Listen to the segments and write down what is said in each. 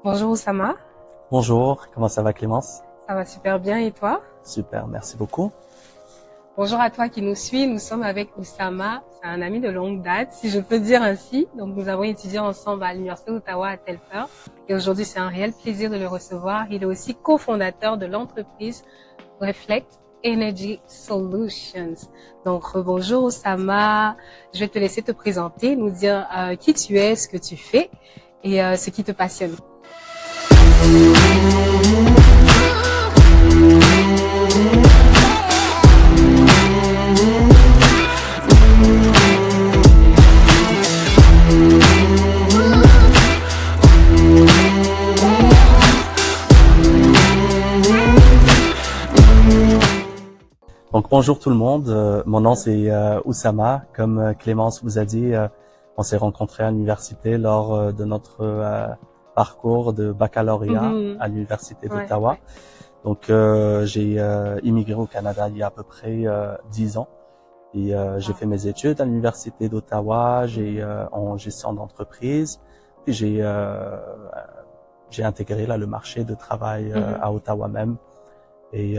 Bonjour Oussama, Bonjour, comment ça va Clémence? ça va super bien et toi? Super, merci beaucoup. Bonjour à toi qui nous suis, nous sommes avec Oussama, c'est un ami de longue date, si je peux dire ainsi. Donc nous avons étudié ensemble à l'Université d'Ottawa à Telfair et aujourd'hui c'est un réel plaisir de le recevoir. Il est aussi cofondateur de l'entreprise Reflect Energy Solutions. Donc bonjour Oussama, je vais te laisser te présenter, nous dire qui tu es, ce que tu fais et ce qui te passionne. Donc bonjour tout le monde, mon nom c'est Oussama. Comme Clémence vous a dit, on s'est rencontrés à l'université lors de notre parcours de baccalauréat Mhm. à l'université Ouais, d'Ottawa. ouais. Donc j'ai immigré au Canada il y a à peu près 10 ans et j'ai Wow. fait mes études à l'université d'Ottawa, j'ai Mhm. en gestion d'entreprise, puis j'ai intégré là le marché de travail Mhm. à Ottawa même. Et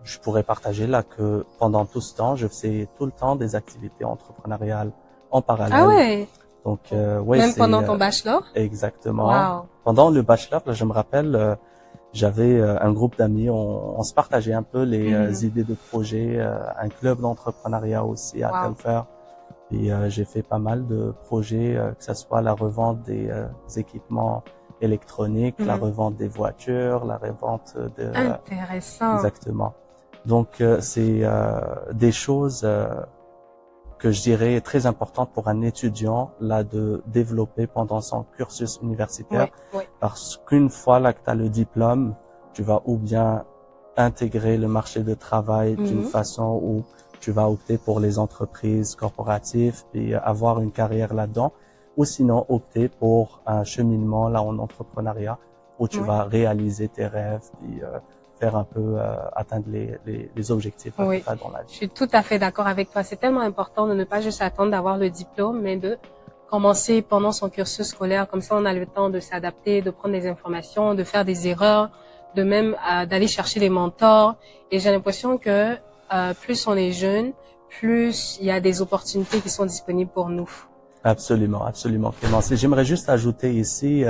je pourrais partager là que pendant tout ce temps, je faisais tout le temps des activités entrepreneuriales en Ah parallèle. ouais, Donc ouais, même c'est pendant ton bachelor? exactement. Wow. Pendant le bachelor, là, je me rappelle, j'avais un groupe d'amis, on se partageait un peu les Mhm. idées de projet, un club d'entrepreneuriat aussi à Wow. Telfair. Et j'ai fait pas mal de projets, que ce soit la revente des équipements électroniques, la Mhm. revente des voitures, la revente de Intéressant. exactement. Donc c'est des choses que je dirais très importantes pour un étudiant là de développer pendant son cursus universitaire, Oui, oui. parce qu'une fois là que tu as le diplôme, tu vas ou bien intégrer le marché de travail d'une Mhm. façon où tu vas opter pour les entreprises corporatives et avoir une carrière là-dedans, ou sinon opter pour un cheminement là en entrepreneuriat où tu Oui, vas réaliser tes rêves et faire un peu atteindre les objectifs là, que oui. tu as dans la Je vie. suis tout à fait d'accord avec toi. C'est tellement important de ne pas juste attendre d'avoir le diplôme, mais de commencer pendant son cursus scolaire. Comme ça, on a le temps de s'adapter, de prendre des informations, de faire des erreurs, de même d'aller chercher des mentors. Et j'ai l'impression que plus on est jeune, plus il y a des opportunités qui sont disponibles pour nous. Absolument, absolument, Clémence. Et j'aimerais juste ajouter ici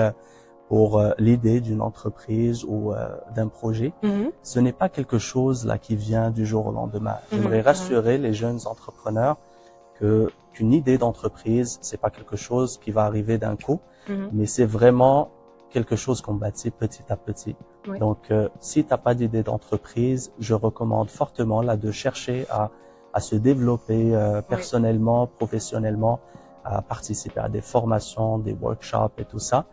pour l'idée d'une entreprise ou d'un projet, Mhm. ce n'est pas quelque chose là qui vient du jour au lendemain. J'aimerais Mhm. Mhm. rassurer les jeunes entrepreneurs que qu'une idée d'entreprise, c'est pas quelque chose qui va arriver d'un coup, Mhm. mais c'est vraiment quelque chose qu'on bâtit petit à petit. Oui. Donc, si t'as pas d'idée d'entreprise, je recommande fortement là de chercher à se développer Oui. personnellement, professionnellement, à participer à des formations, des workshops et tout ça,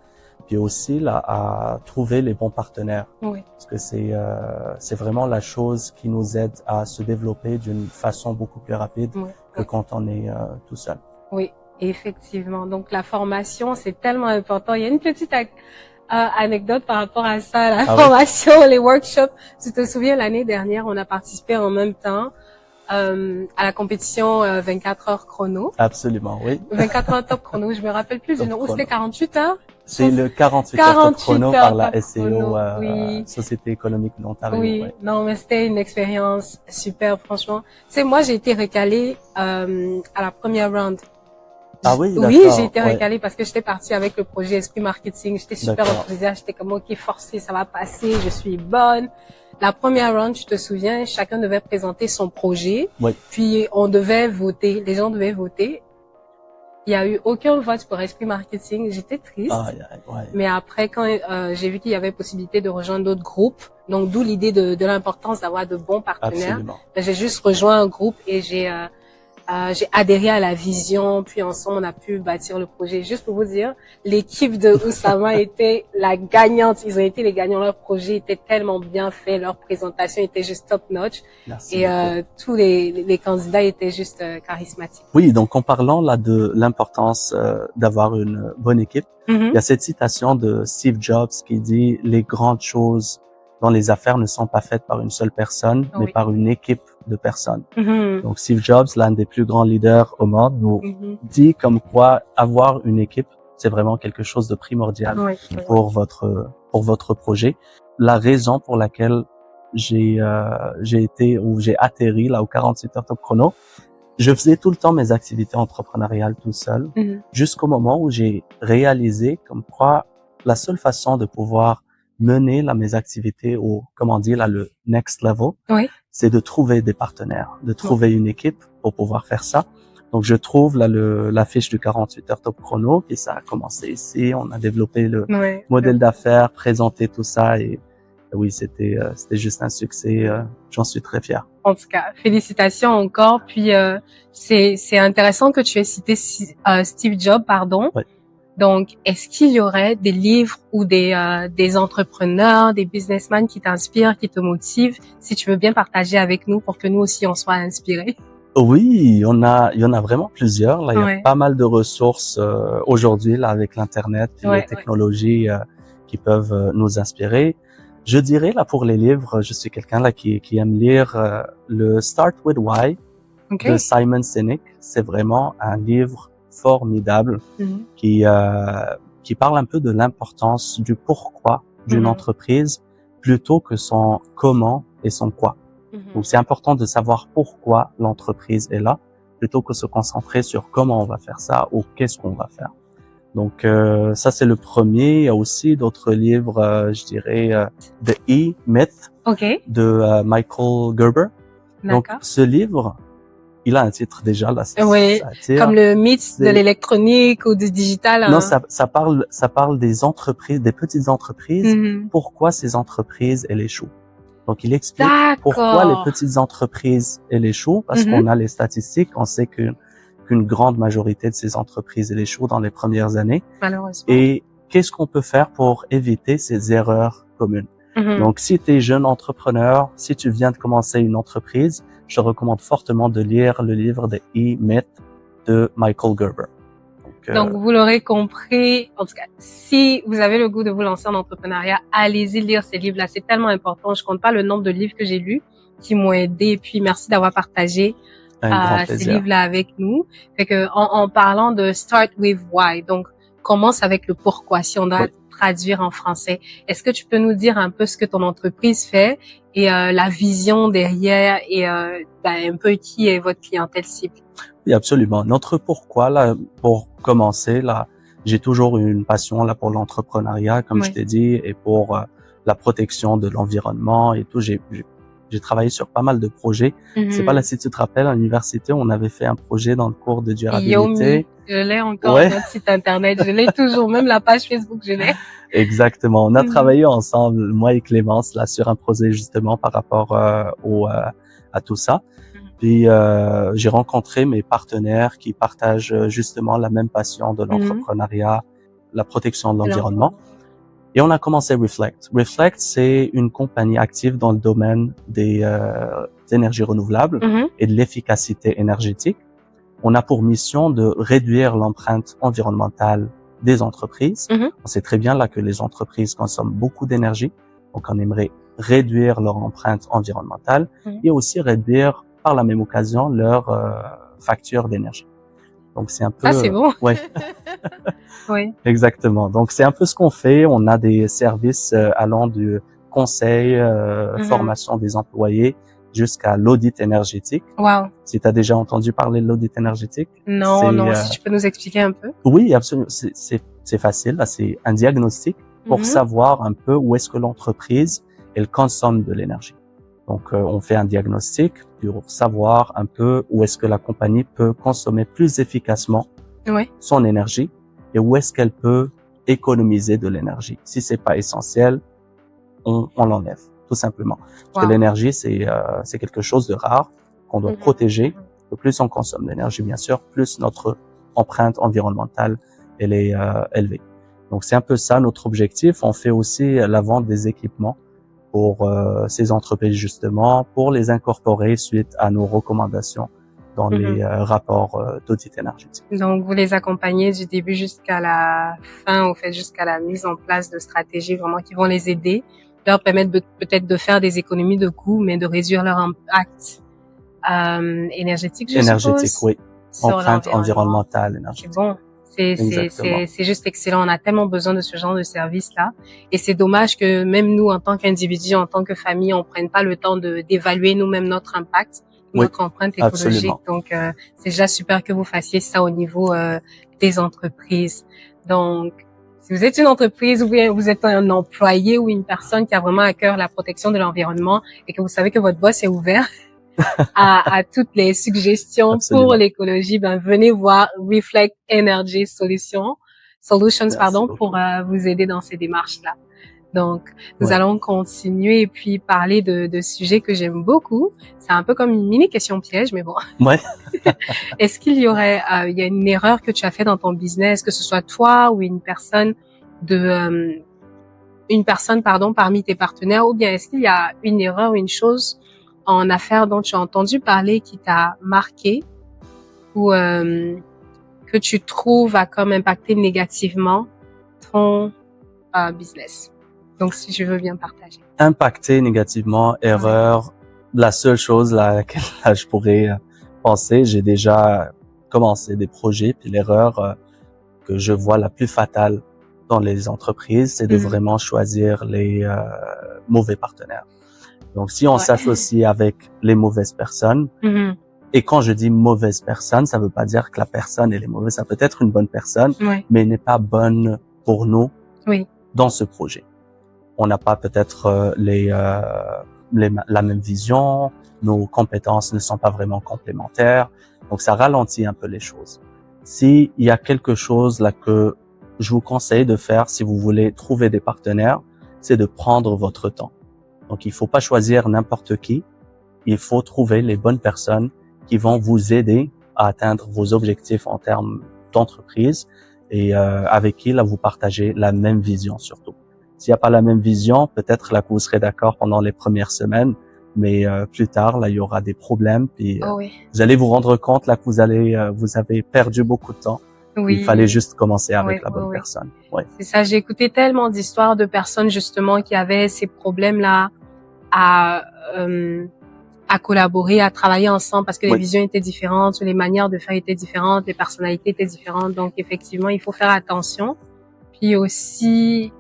puis aussi là à trouver les bons partenaires, Oui. parce que c'est vraiment la chose qui nous aide à se développer d'une façon beaucoup plus rapide Oui. que Oui. quand on est tout seul. Oui. Effectivement. Donc la formation, c'est tellement important. Il y a une petite anecdote par rapport à ça, la Ah oui? formation, les workshops. Tu te souviens, l'année dernière, on a participé en même temps à la compétition 24 heures chrono. Absolument, oui. 24 heures top chrono, je me rappelle plus du Top nom. Ou c'était chrono. 48 heures? Je C'est pense le 48 heures top 48 chrono par heures la top SEO, chrono. Oui. Société économique de l'Ontario, Oui, ouais. non, mais c'était une expérience super, franchement. Tu sais, moi, j'ai été recalée à la première round. Ah oui, Oui, j'ai d'accord, été ouais, recalée parce que j'étais partie avec le projet Esprit Marketing. J'étais super d'accord. enthousiaste. J'étais comme, OK, forcé, ça va passer, je suis bonne. La première round, tu te souviens, chacun devait présenter son projet. Oui. Puis, on devait voter. Les gens devaient voter. Il y a eu aucun vote pour Esprit Marketing. J'étais Ah, triste. ouais, Mais après, quand j'ai vu qu'il y avait possibilité de rejoindre d'autres groupes, donc d'où l'idée de l'importance d'avoir de bons partenaires, absolument. ben, j'ai juste rejoint un groupe et j'ai adhéré à la vision, puis ensemble on a pu bâtir le projet. Juste pour vous dire, l'équipe de Oussama était la gagnante. Ils ont été les gagnants. Leur projet était tellement bien fait, leur présentation était juste top notch Merci et beaucoup. tous les candidats étaient juste charismatiques. Oui, donc en parlant là de l'importance d'avoir une bonne équipe, il y a cette citation de Steve Jobs qui dit les grandes choses dans les affaires ne sont pas faites par une seule personne, mais Oui. par une équipe de personnes. Mhm. Donc Steve Jobs, l'un des plus grands leaders au monde, nous Mhm. dit comme quoi avoir une équipe, c'est vraiment quelque chose de primordial Oui. pour votre projet. La raison pour laquelle j'ai atterri là au 48 heures top chrono, je faisais tout le temps mes activités entrepreneuriales tout seul, jusqu'au moment où j'ai réalisé comme quoi la seule façon de pouvoir mener là mes activités au, comment dire, là, le next level, c'est de trouver des partenaires, de trouver une équipe pour pouvoir faire ça. Donc, je trouve là la fiche du 48 heures top chrono, et ça a commencé ici. On a développé le modèle d'affaires, présenté tout ça, et oui, c'était juste un succès. J'en suis très fier. En tout cas, félicitations encore. Puis c'est intéressant que tu aies cité Steve Jobs, pardon. Oui. Donc, est-ce qu'il y aurait des livres ou des entrepreneurs, des businessmen qui t'inspirent, qui te motivent, si tu veux bien partager avec nous pour que nous aussi on soit inspirés? Oui, il y en a vraiment plusieurs. Là, il y a pas mal de ressources aujourd'hui là avec l'internet, puis les technologies qui peuvent nous inspirer. Je dirais là pour les livres, je suis quelqu'un là qui aime lire le Start with Why de Simon Sinek. C'est vraiment un livre formidable qui parle un peu de l'importance du pourquoi d'une entreprise plutôt que son comment et son quoi. Donc c'est important de savoir pourquoi l'entreprise est là plutôt que se concentrer sur comment on va faire ça ou qu'est-ce qu'on va faire. Donc ça c'est le premier. Il y a aussi d'autres livres, je dirais The E-Myth de Michael Gerber. Donc ce livre, il a un titre déjà là. Ça comme le mythe de l'électronique ou du digital. Non, ça parle des entreprises, des petites entreprises. Pourquoi ces entreprises elles échouent. Donc il explique pourquoi les petites entreprises elles échouent, parce qu'on a les statistiques, on sait qu'une grande majorité de ces entreprises elles échouent dans les premières années. Malheureusement. Et qu'est-ce qu'on peut faire pour éviter ces erreurs communes? Donc si tu es jeune entrepreneur, si tu viens de commencer une entreprise, je te recommande fortement de lire le livre The E-Myth de Michael Gerber. Donc, vous l'aurez compris. En tout cas, si vous avez le goût de vous lancer en entrepreneuriat, allez-y lire ces livres-là. C'est tellement important. Je compte pas le nombre de livres que j'ai lus qui m'ont aidé. Puis, merci d'avoir partagé ces livres-là avec nous. Fait que, en parlant de Start with Why, donc, commence avec le pourquoi. Si on doit traduire en français, est-ce que tu peux nous dire un peu ce que ton entreprise fait et la vision derrière et un peu qui est votre clientèle cible? Oui, absolument. Notre pourquoi, là, pour commencer, là, j'ai toujours eu une passion, là, pour l'entrepreneuriat, comme je t'ai dit, et pour la protection de l'environnement et tout. J'ai travaillé sur pas mal de projets. C'est pas là, si tu te rappelles, à l'université, on avait fait un projet dans le cours de durabilité. Yomi, je l'ai encore sur notre site internet. Je l'ai toujours, même la page Facebook, je l'ai. Exactement. On a travaillé ensemble, moi et Clémence, là, sur un projet, justement, par rapport à tout ça. Puis j'ai rencontré mes partenaires qui partagent justement la même passion de l'entrepreneuriat, la protection de l'environnement. Et on a commencé Reflect. Reflect, c'est une compagnie active dans le domaine des énergies renouvelables et de l'efficacité énergétique. On a pour mission de réduire l'empreinte environnementale des entreprises. On sait très bien là que les entreprises consomment beaucoup d'énergie, donc on aimerait réduire leur empreinte environnementale et aussi réduire par la même occasion leur facture d'énergie. Donc c'est un peu c'est bon. Oui. Exactement. Donc c'est un peu ce qu'on fait. On a des services allant du conseil, formation des employés jusqu'à l'audit énergétique. Wow. Si tu as déjà entendu parler de l'audit énergétique? Non, si tu peux nous expliquer un peu. Oui, absolument. C'est facile. Là, c'est un diagnostic pour savoir un peu où est-ce que l'entreprise elle consomme de l'énergie. Donc, on fait un diagnostic pour savoir un peu où est-ce que la compagnie peut consommer plus efficacement son énergie et où est-ce qu'elle peut économiser de l'énergie. Si c'est pas essentiel, on l'enlève, tout simplement. Parce que l'énergie, c'est quelque chose de rare qu'on doit protéger. Le plus on consomme d'énergie, bien sûr, plus notre empreinte environnementale, elle est élevée. Donc, c'est un peu ça notre objectif. On fait aussi la vente des équipements pour ces entreprises, justement, pour les incorporer suite à nos recommandations dans les rapports d'audit énergétique. Donc, vous les accompagnez du début jusqu'à la fin, au fait, jusqu'à la mise en place de stratégies vraiment qui vont les aider, leur permettre peut-être de faire des économies de coûts, mais de réduire leur impact énergétique, je suppose. Oui. Empreinte environnementale, énergétique. C'est bon. Exactement. C'est juste excellent. On a tellement besoin de ce genre de service-là. Et c'est dommage que même nous, en tant qu'individus, en tant que famille, on prenne pas le temps d'évaluer nous-mêmes notre impact, Oui, notre empreinte écologique. absolument. Donc, c'est déjà super que vous fassiez ça au niveau des entreprises. Donc, si vous êtes une entreprise ou bien vous êtes un employé ou une personne qui a vraiment à cœur la protection de l'environnement et que vous savez que votre boss est ouvert à toutes les suggestions pour Absolument. l'écologie, ben venez voir Reflect Energy Solutions, Merci pour beaucoup. vous aider dans ces démarches-là. Donc, nous Ouais. allons continuer et puis parler de sujets que j'aime beaucoup. C'est un peu comme une mini question piège, mais bon. Ouais. Est-ce qu'il y aurait, il y a une erreur que tu as fait dans ton business, que ce soit toi ou une personne, pardon, parmi tes partenaires, ou bien est-ce qu'il y a une erreur ou une chose en affaires dont tu as entendu parler qui t'a marqué ou que tu trouves a comme impacté négativement ton business? Donc, si je veux bien partager. Impacté négativement, erreur. La seule chose à laquelle je pourrais penser, j'ai déjà commencé des projets, puis l'erreur que je vois la plus fatale dans les entreprises, c'est de vraiment choisir les mauvais partenaires. Donc, si on s'associe avec les mauvaises personnes, et quand je dis mauvaise personne, ça veut pas dire que la personne elle est mauvaise, ça peut être une bonne personne, mais elle n'est pas bonne pour nous dans ce projet. On n'a pas peut-être la même vision, nos compétences ne sont pas vraiment complémentaires, donc ça ralentit un peu les choses. S'il y a quelque chose là que je vous conseille de faire si vous voulez trouver des partenaires, c'est de prendre votre temps. Donc il faut pas choisir n'importe qui, il faut trouver les bonnes personnes qui vont vous aider à atteindre vos objectifs en termes d'entreprise et avec qui là vous partagez la même vision surtout. S'il n'y a pas la même vision, peut-être là que vous serez d'accord pendant les premières semaines, mais plus tard là il y aura des problèmes puis vous allez vous rendre compte là que vous avez perdu beaucoup de temps. Il fallait juste commencer avec la bonne personne. C'est ça, j'ai écouté tellement d'histoires de personnes justement qui avaient ces problèmes-là à collaborer, à travailler ensemble parce que les visions étaient différentes, les manières de faire étaient différentes, les personnalités étaient différentes. Donc effectivement, il faut faire attention. Puis aussi,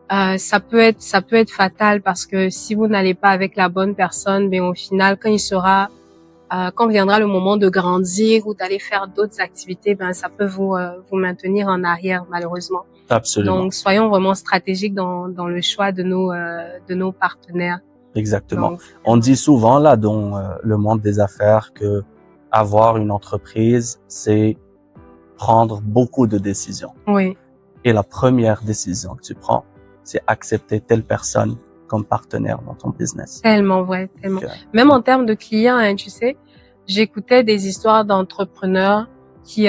ça peut être fatal parce que si vous n'allez pas avec la bonne personne, ben au final, quand viendra le moment de grandir ou d'aller faire d'autres activités, ben ça peut vous maintenir en arrière malheureusement. Absolument. Donc soyons vraiment stratégiques dans le choix de nos partenaires. Exactement. Donc, on dit souvent là dans le monde des affaires que avoir une entreprise, c'est prendre beaucoup de décisions. Oui. Et la première décision que tu prends, c'est accepter telle personne comme partenaire dans ton business. Tellement vrai, tellement. Même en termes de clients, hein, tu sais, j'écoutais des histoires d'entrepreneurs qui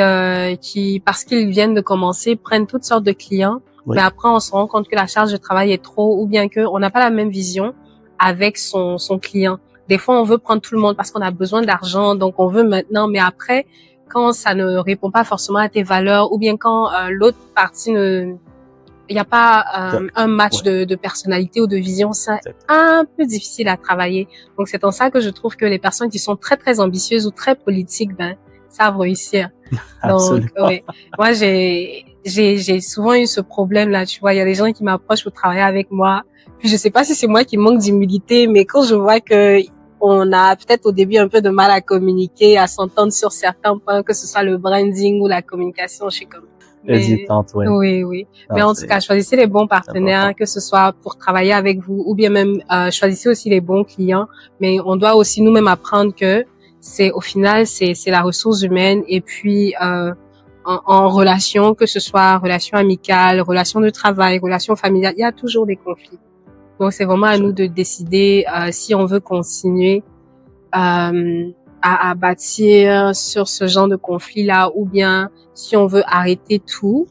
parce qu'ils viennent de commencer, prennent toutes sortes de clients, mais après on se rend compte que la charge de travail est trop, ou bien que on n'a pas la même vision avec son client. Des fois, on veut prendre tout le monde parce qu'on a besoin d'argent, donc on veut maintenant, mais après, quand ça ne répond pas forcément à tes valeurs, ou bien quand l'autre partie il n'y a pas un match de personnalité ou de vision, c'est un peu difficile à travailler. Donc c'est en ça que je trouve que les personnes qui sont très très ambitieuses ou très politiques, ben savent réussir. Donc moi j'ai souvent eu ce problème là, tu vois, il y a des gens qui m'approchent pour travailler avec moi. Puis je sais pas si c'est moi qui manque d'humilité, mais quand je vois que on a peut-être au début un peu de mal à communiquer, à s'entendre sur certains points, que ce soit le branding ou la communication, je suis comme hésitante, oui. Mais en tout cas, choisissez les bons partenaires, que ce soit pour travailler avec vous ou bien même choisissez aussi les bons clients. Mais on doit aussi nous-mêmes apprendre que au final c'est la ressource humaine et puis en relation, que ce soit relation amicale, relation de travail, relation familiale, il y a toujours des conflits. Donc c'est vraiment à nous de décider si on veut continuer à bâtir sur ce genre de conflit-là ou bien si on veut arrêter tout,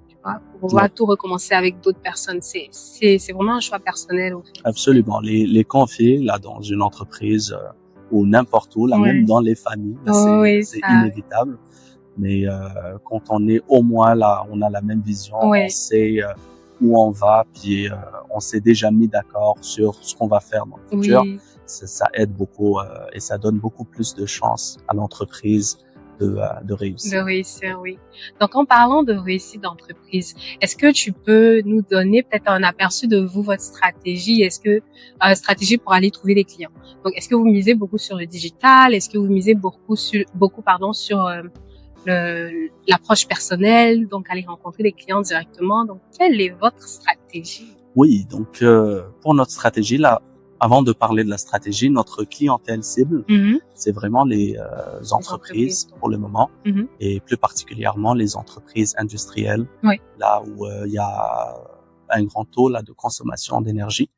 tu vois, pour pouvoir tout recommencer avec d'autres personnes. C'est vraiment un choix personnel. Au fait. Absolument. Les conflits, là, dans une entreprise ou n'importe où, là, même dans les familles, c'est inévitable. Mais quand on est au moins là, on a la même vision, on sait où on va, puis on s'est déjà mis d'accord sur ce qu'on va faire dans le futur. Ça aide beaucoup et ça donne beaucoup plus de chance à l'entreprise de De réussir. réussir, oui. Donc, en parlant de réussite d'entreprise, est-ce que tu peux nous donner peut-être un aperçu de vous, votre stratégie? Est-ce que, stratégie pour aller trouver des clients? Donc, est-ce que vous misez beaucoup sur le digital? Est-ce que vous misez sur l'approche personnelle? Donc, aller rencontrer des clients directement. Donc, quelle est votre stratégie? Oui, donc pour notre stratégie, là, avant de parler de la stratégie, notre clientèle cible, c'est vraiment les entreprises pour le moment, et plus particulièrement les entreprises industrielles, Oui. là où il y a un grand taux là de consommation d'énergie.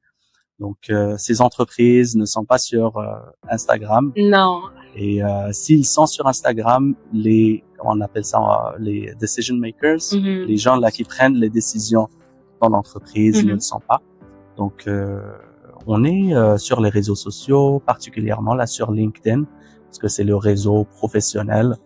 Donc ces entreprises ne sont pas sur Instagram, Non. et s'ils sont sur Instagram, comment on appelle ça, les decision makers, les gens là qui prennent les décisions dans l'entreprise ne le sont pas. Donc on est sur les réseaux sociaux, particulièrement là sur LinkedIn, parce que c'est le réseau professionnel.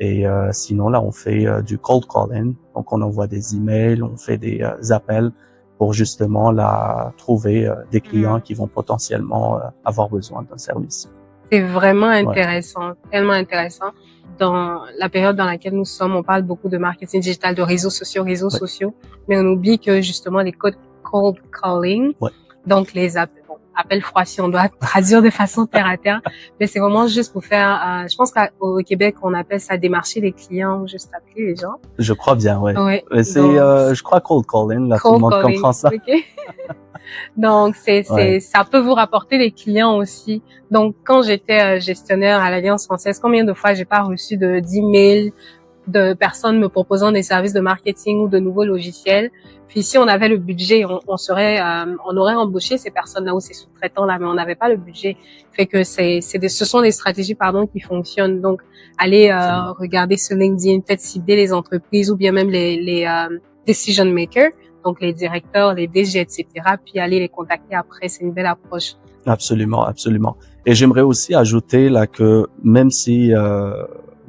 Et sinon là, on fait du cold calling, donc on envoie des emails, on fait des appels pour justement là trouver des clients qui vont potentiellement avoir besoin d'un service. C'est vraiment intéressant, tellement intéressant. Dans la période dans laquelle nous sommes, on parle beaucoup de marketing digital, de réseaux sociaux, mais on oublie que justement les cold calling, donc les appels froids, si on doit traduire de façon terre à terre, mais c'est vraiment juste pour faire, je pense qu'au Québec, on appelle ça démarcher les clients, ou juste appeler les gens. Je crois bien, ouais. C'est, je crois cold calling, là, tout le monde comprend ça. Okay. Donc, ça peut vous rapporter des clients aussi. Donc, quand j'étais gestionnaire à l'Alliance française, combien de fois j'ai pas reçu d'emails de personnes me proposant des services de marketing ou de nouveaux logiciels. Puis si on avait le budget, on aurait embauché ces personnes-là ou ces sous-traitants-là, mais on n'avait pas le budget. Fait que ce sont des stratégies, qui fonctionnent. Donc, aller regarder sur LinkedIn, peut-être cibler les entreprises ou bien même les decision makers, donc les directeurs, les DG, etc. Puis aller les contacter après, c'est une belle approche. Absolument, absolument. Et j'aimerais aussi ajouter là que même si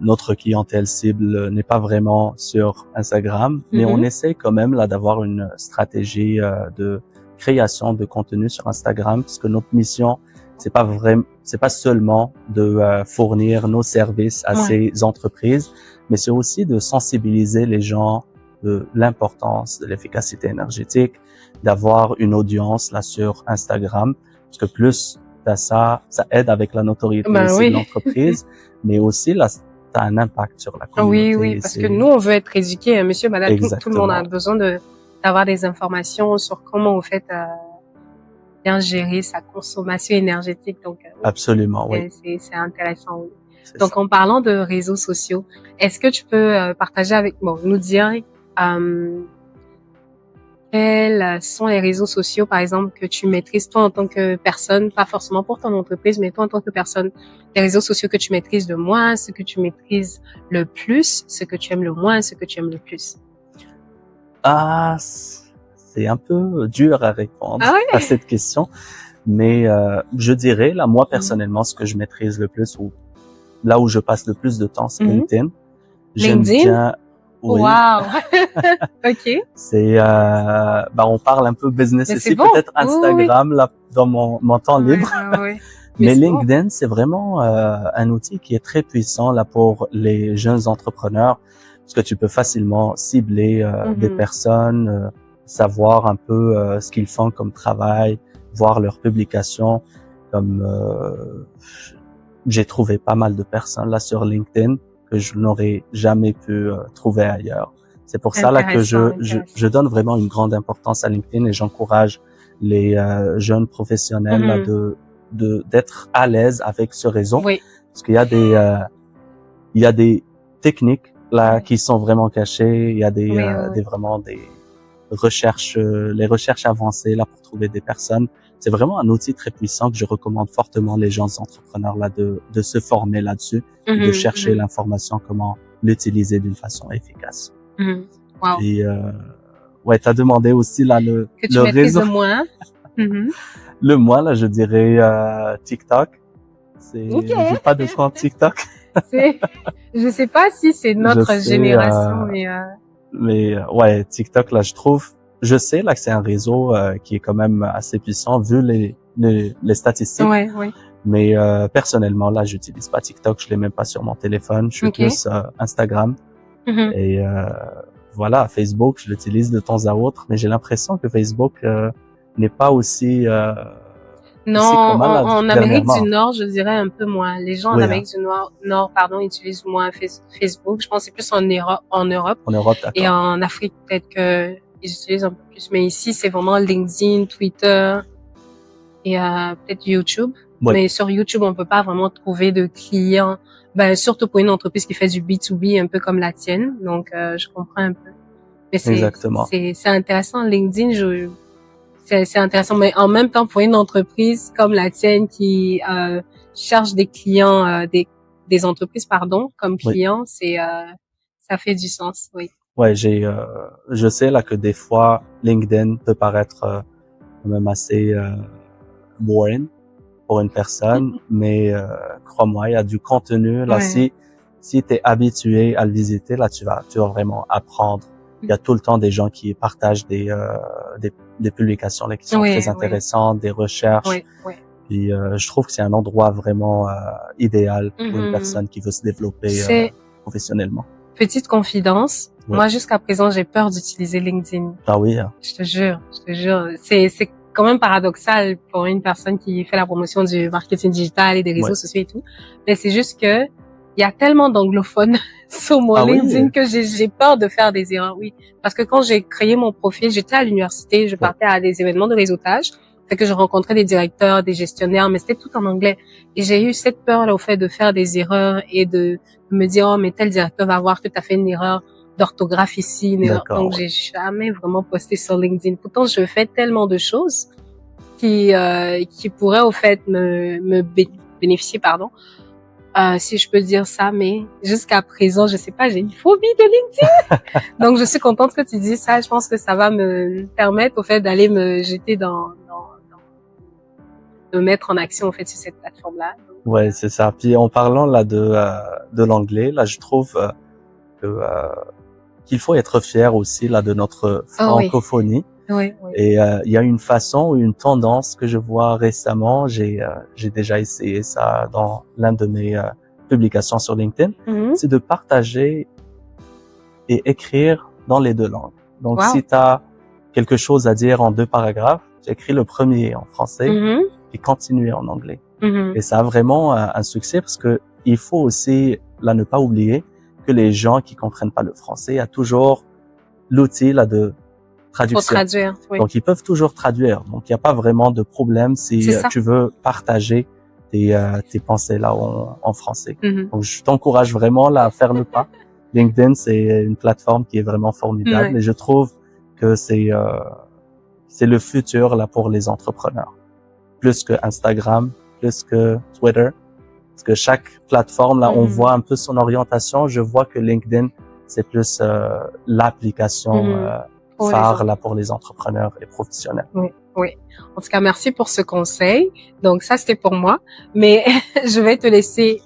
notre clientèle cible n'est pas vraiment sur Instagram, mais on essaie quand même là d'avoir une stratégie de création de contenu sur Instagram, puisque notre mission c'est pas seulement de fournir nos services à ces entreprises, mais c'est aussi de sensibiliser les gens de l'importance de l'efficacité énergétique, d'avoir une audience là sur Instagram, parce que plus t'as ça aide avec la notoriété aussi de l'entreprise, mais aussi là t'as un impact sur la communauté. Oui, parce que nous, on veut être éduqués, monsieur, madame, tout le monde a besoin d'avoir des informations sur comment vous faites bien gérer sa consommation énergétique. Donc, absolument, oui. C'est intéressant, oui. Donc, en parlant de réseaux sociaux, est-ce que tu peux partager nous dire quels sont les réseaux sociaux, par exemple, que tu maîtrises toi en tant que personne, pas forcément pour ton entreprise, mais toi en tant que personne, les réseaux sociaux que tu maîtrises le moins, ce que tu maîtrises le plus, ce que tu aimes le moins, ce que tu aimes le plus? Ah, c'est un peu dur à répondre à cette question, mais je dirais, là, moi personnellement, ce que je maîtrise le plus, ou là où je passe le plus de temps, c'est LinkedIn. J'aime bien. Oui. Wow. OK. C'est on parle un peu business ici, peut-être Instagram là dans mon temps libre. Mais LinkedIn, c'est vraiment un outil qui est très puissant là pour les jeunes entrepreneurs, parce que tu peux facilement cibler des personnes, savoir un peu ce qu'ils font comme travail, voir leurs publications. Comme j'ai trouvé pas mal de personnes là sur LinkedIn que je n'aurais jamais pu trouver ailleurs. C'est pour ça là que je donne vraiment une grande importance à LinkedIn, et j'encourage les jeunes professionnels là, d'être à l'aise avec ce réseau, parce qu'il y a des techniques là qui sont vraiment cachées, il y a des recherches, les recherches avancées là pour trouver des personnes. C'est vraiment un outil très puissant que je recommande fortement les jeunes entrepreneurs là de se former là-dessus, de chercher l'information, comment l'utiliser d'une façon efficace. Wow. Et t'as demandé aussi là le réseau. Le moins. Le moins là, je dirais TikTok. J'ai pas de compte TikTok. Je sais pas si c'est notre génération, mais TikTok là, je sais là que c'est un réseau qui est quand même assez puissant vu les statistiques. Mais personnellement, là, j'utilise pas TikTok, je l'ai même pas sur mon téléphone. Je suis Ok. plus Instagram. Mhm. Et voilà, Facebook, je l'utilise de temps à autre, mais j'ai l'impression que Facebook n'est pas Non, aussi commun là en Amérique du dernièrement. Nord, je dirais un peu moins. Les gens en Oui, hein, Amérique du Nord, pardon, utilisent moins Facebook. Je pense que c'est plus en Europe en Europe, et d'accord. en Afrique peut-être que ils utilisent un peu plus. Mais ici, c'est vraiment LinkedIn, Twitter et peut-être YouTube. Oui, Mais sur YouTube, on peut pas vraiment trouver de clients. Ben surtout pour une entreprise qui fait du B2B, un peu comme la tienne. Donc, je comprends un peu. Mais exactement. c'est intéressant. LinkedIn, c'est intéressant, mais en même temps, pour une entreprise comme la tienne qui cherche des clients, des entreprises, pardon, comme Oui, clients, ça fait du sens, oui. ouais, je sais là que des fois LinkedIn peut paraître quand même assez boring pour une personne, mais crois-moi, il y a du contenu là. Ouais. Si t'es habitué à le visiter, là, tu vas vraiment apprendre. Il y a tout le temps des gens qui partagent des publications là qui sont Oui, très oui, intéressantes, des recherches. oui, oui. Puis je trouve que c'est un endroit vraiment idéal pour une Mhm. personne qui veut se développer C'est professionnellement. petite confidence. Oui. Moi, jusqu'à présent, j'ai peur d'utiliser LinkedIn. Ah oui, hein. Je te jure, je te jure. C'est quand même paradoxal pour une personne qui fait la promotion du marketing digital et des Ouais. réseaux sociaux et tout. Mais c'est juste que il y a tellement d'anglophones sur mon Ah oui, LinkedIn que j'ai peur de faire des erreurs, oui. Parce que quand j'ai créé mon profil, j'étais à l'université, je ouais, partais à des événements de réseautage. Fait que je rencontrais des directeurs, des gestionnaires, mais c'était tout en anglais. Et j'ai eu cette peur-là au fait de faire des erreurs et de me dire, oh, mais tel directeur va voir que tu as fait une erreur d'orthographe ici, une erreur. d'accord, Donc ouais. j'ai jamais vraiment posté sur LinkedIn. Pourtant, je fais tellement de choses qui pourraient au fait me bénéficier, pardon, si je peux dire ça, mais jusqu'à présent, je sais pas, j'ai une phobie de LinkedIn. Donc je suis contente que tu dis ça. Je pense que ça va me permettre au fait d'aller me jeter de mettre en action au fait sur cette plateforme-là. Donc, Ouais, c'est ça. Puis en parlant là de l'anglais, là, je trouve que qu'il faut être fier aussi là de notre oh oui, francophonie. oui, oui. Et il y a une façon ou une tendance que je vois récemment. J'ai déjà essayé ça dans l'un de mes publications sur LinkedIn. Mhm. C'est de partager et écrire dans les deux langues. Donc, Wow. si tu as quelque chose à dire en 2 paragraphes, tu écris le premier en français Mhm. et continuer en anglais. Mhm. Et ça a vraiment un succès parce que il faut aussi là ne pas oublier que les gens qui comprennent pas le français, il y a toujours l'outil là de Pour traduction. traduire, oui. Donc ils peuvent toujours traduire. Donc il n'y a pas vraiment de problème C'est si ça. tu veux partager tes pensées là en français. Mhm. Donc je t'encourage vraiment là à faire le pas. LinkedIn c'est une plateforme qui est vraiment formidable Ouais. et je trouve que c'est le futur là pour les entrepreneurs. Plus que Instagram, plus que Twitter. Parce que chaque plateforme, là, on Mhm. voit un peu son orientation. Je vois que LinkedIn, c'est plus l'application Mhm. Pour les phare autres. là pour les entrepreneurs et professionnels. Oui, oui. En tout cas, merci pour ce conseil. Donc ça, c'était pour moi. Mais je vais te laisser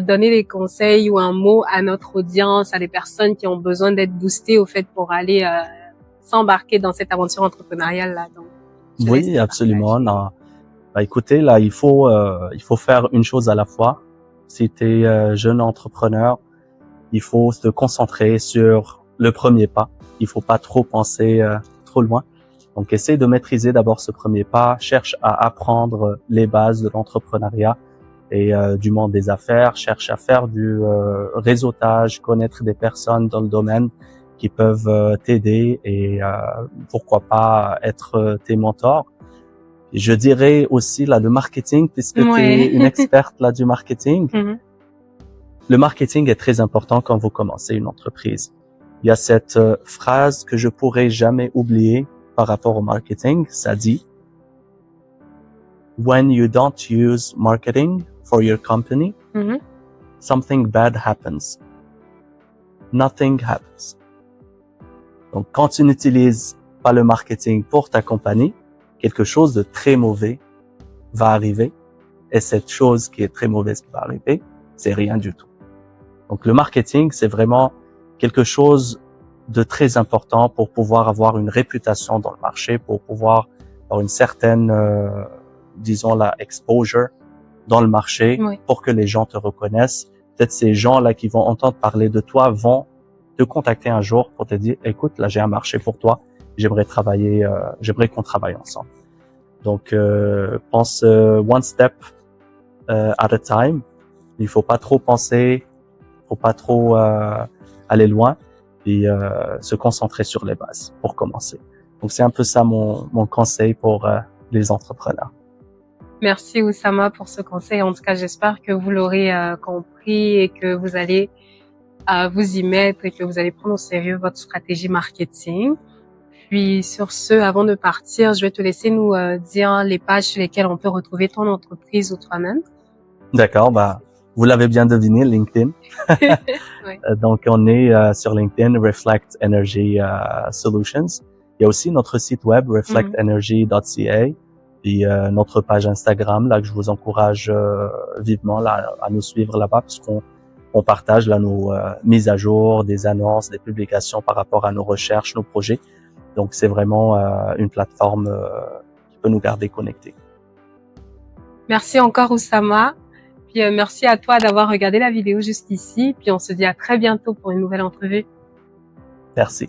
donner des conseils ou un mot à notre audience, à des personnes qui ont besoin d'être boostées au fait pour aller s'embarquer dans cette aventure entrepreneuriale là. Donc, je laisse Oui, te absolument. partager. Non. Bah, écoutez, là, il faut faire une chose à la fois. Si tu es jeune entrepreneur, il faut se concentrer sur le premier pas. Il faut pas trop penser trop loin. Donc, essaie de maîtriser d'abord ce premier pas. Cherche à apprendre les bases de l'entrepreneuriat et du monde des affaires. Cherche à faire du réseautage, connaître des personnes dans le domaine qui peuvent t'aider et pourquoi pas être tes mentors. Et je dirais aussi là le marketing, puisque tu es une Ouais. experte là du marketing. Mhm. Le marketing est très important quand vous commencez une entreprise. Il y a cette phrase que je pourrais jamais oublier par rapport au marketing. Ça dit, when you don't use marketing for your company, Mhm. something bad happens. Nothing happens. Donc, quand tu n'utilises pas le marketing pour ta compagnie, quelque chose de très mauvais va arriver. Et cette chose qui est très mauvaise qui va arriver, c'est rien du tout. Donc, le marketing, c'est vraiment quelque chose de très important pour pouvoir avoir une réputation dans le marché, pour pouvoir avoir une certaine, disons, la exposure dans le marché Oui. pour que les gens te reconnaissent. Peut-être ces gens-là qui vont entendre parler de toi vont te contacter un jour pour te dire, écoute, là j'ai un marché pour toi, j'aimerais qu'on travaille ensemble. Donc pense one step at a time. Il faut pas trop penser, faut pas trop aller loin, et se concentrer sur les bases pour commencer. Donc c'est un peu ça mon conseil pour les entrepreneurs. Merci Oussama pour ce conseil. En tout cas, j'espère que vous l'aurez compris et que vous allez vous y mettre et que vous allez prendre au sérieux votre stratégie marketing. Puis sur ce, avant de partir, je vais te laisser nous dire les pages sur lesquelles on peut retrouver ton entreprise ou toi-même. D'accord, vous l'avez bien deviné, LinkedIn. Ouais. Donc on est sur LinkedIn, Reflect Energy Solutions. Il y a aussi notre site web reflectenergy.ca. Puis notre page Instagram, là que je vous encourage vivement là, à nous suivre là-bas, puisqu'on partage là nos mises à jour, des annonces, des publications par rapport à nos recherches, nos projets. Donc c'est vraiment une plateforme qui peut nous garder connectés. Merci encore Oussama. Puis merci à toi d'avoir regardé la vidéo jusqu'ici. Puis on se dit à très bientôt pour une nouvelle entrevue. Merci.